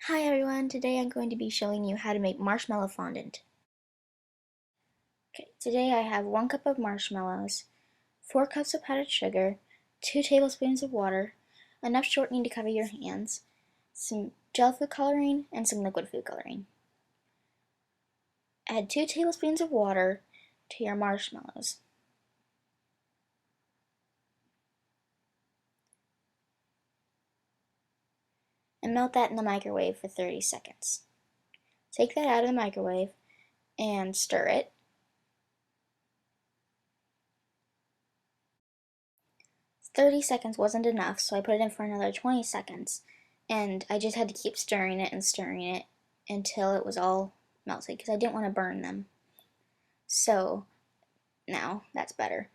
Hi everyone, today I'm going to be showing you how to make marshmallow fondant. Okay, today I have 1 cup of marshmallows, 4 cups of powdered sugar, 2 tablespoons of water, enough shortening to cover your hands, some gel food coloring, and some liquid food coloring. Add 2 tablespoons of water to your marshmallows. And melt that in the microwave for 30 seconds. Take that out of the microwave and stir it. 30 seconds wasn't enough, so I put it in for another 20 seconds. And I just had to keep stirring it and stirring it until it was all melted because I didn't want to burn them. So now that's better.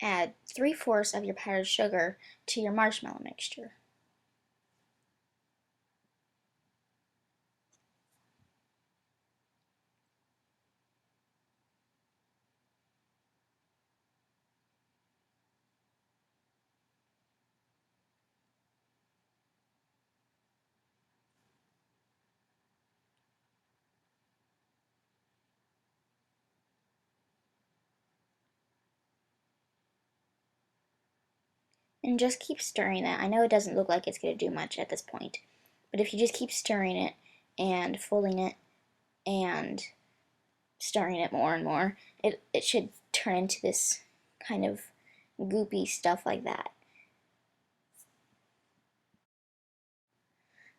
Add 3/4 of your powdered sugar to your marshmallow mixture. And just keep stirring that. I know it doesn't look like it's going to do much at this point, but if you just keep stirring it and folding it and stirring it more and more, it should turn into this kind of goopy stuff like that.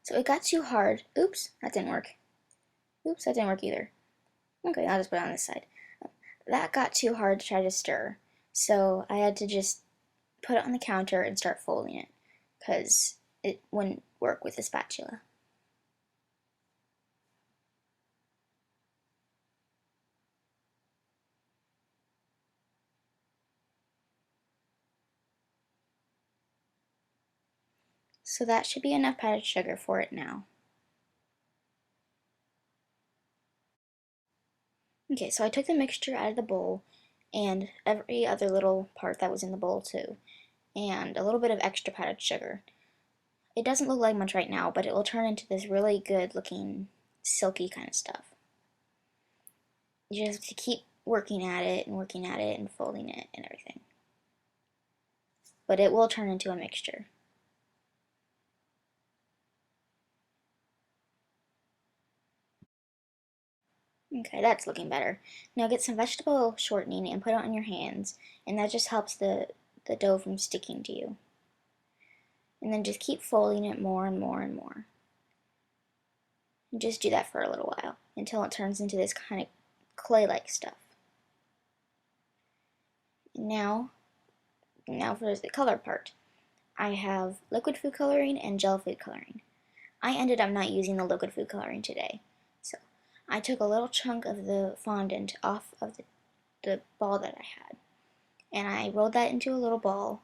So it got too hard. Oops, that didn't work. Oops, that didn't work either. Okay, I'll just put it on this side. That got too hard to try to stir, so I had to just put it on the counter and start folding it, because it wouldn't work with the spatula. So that should be enough powdered sugar for it now. Okay, so I took the mixture out of the bowl and every other little part that was in the bowl too, and a little bit of extra powdered sugar. It doesn't look like much right now, but it will turn into this really good looking silky kind of stuff. You just have to keep working at it and working at it and folding it and everything. But it will turn into a mixture. Okay, that's looking better. Now get some vegetable shortening and put it on your hands, and that just helps the dough from sticking to you. And then just keep folding it more and more and more. And just do that for a little while until it turns into this kind of clay-like stuff. Now for the color part. I have liquid food coloring and gel food coloring. I ended up not using the liquid food coloring today. So I took a little chunk of the fondant off of the ball that I had, and I rolled that into a little ball,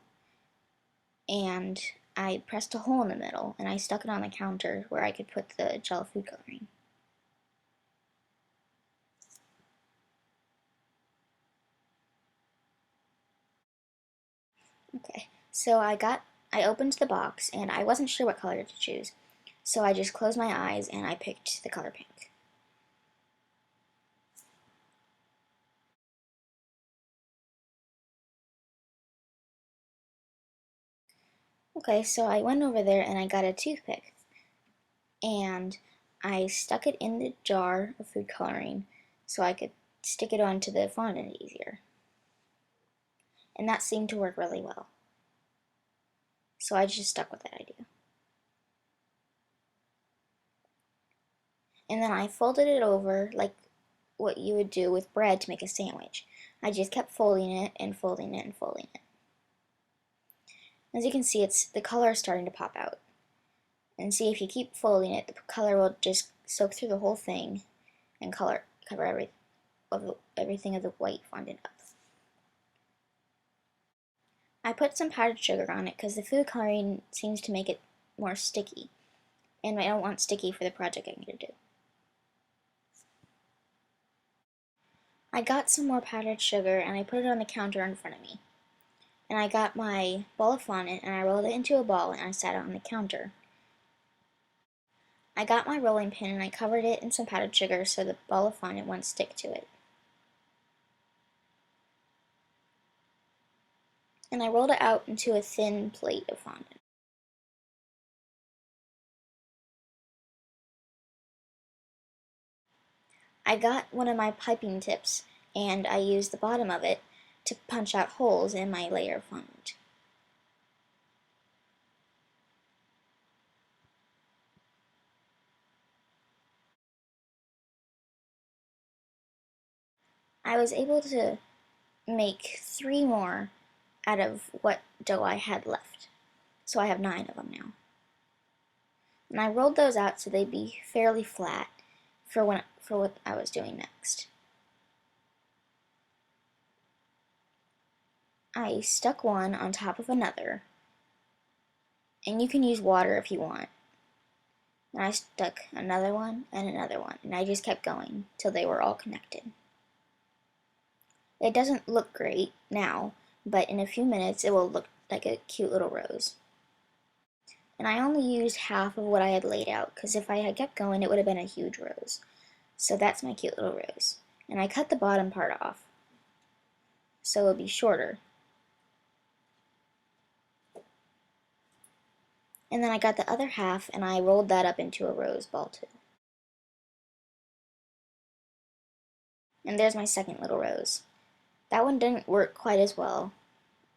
and I pressed a hole in the middle, and I stuck it on the counter where I could put the gel food coloring. Okay, so I opened the box, and I wasn't sure what color to choose, so I just closed my eyes and I picked the color pink. Okay, so I went over there and I got a toothpick, and I stuck it in the jar of food coloring so I could stick it onto the fondant easier. And that seemed to work really well. So I just stuck with that idea. And then I folded it over like what you would do with bread to make a sandwich. I just kept folding it and folding it and folding it. As you can see, the color is starting to pop out. And see, if you keep folding it, the color will just soak through the whole thing and cover everything of the white fondant up. I put some powdered sugar on it because the food coloring seems to make it more sticky, and I don't want sticky for the project I'm going to do. I got some more powdered sugar and I put it on the counter in front of me. And I got my ball of fondant and I rolled it into a ball and I sat it on the counter. I got my rolling pin and I covered it in some powdered sugar so the ball of fondant wouldn't stick to it. And I rolled it out into a thin plate of fondant. I got one of my piping tips and I used the bottom of it to punch out holes in my layer of fondant. I was able to make 3 more out of what dough I had left. So I have 9 of them now. And I rolled those out so they'd be fairly flat for what I was doing next. I stuck one on top of another, and you can use water if you want. And I stuck another one, and I just kept going till they were all connected. It doesn't look great now, but in a few minutes it will look like a cute little rose. And I only used half of what I had laid out, because if I had kept going it would have been a huge rose. So that's my cute little rose. And I cut the bottom part off, so it'll be shorter. And then I got the other half and I rolled that up into a rose ball too. And there's my second little rose. That one didn't work quite as well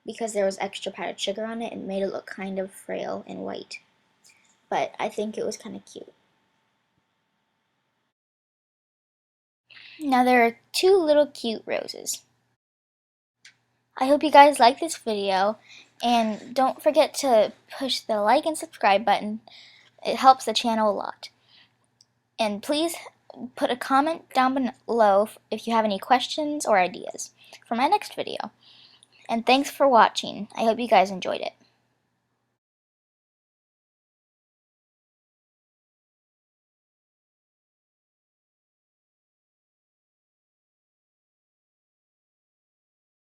because there was extra powdered sugar on it and made it look kind of frail and white. But I think it was kind of cute. Now there are 2 little cute roses. I hope you guys like this video, and don't forget to push the like and subscribe button. It helps the channel a lot. And please put a comment down below if you have any questions or ideas for my next video. And thanks for watching. I hope you guys enjoyed it.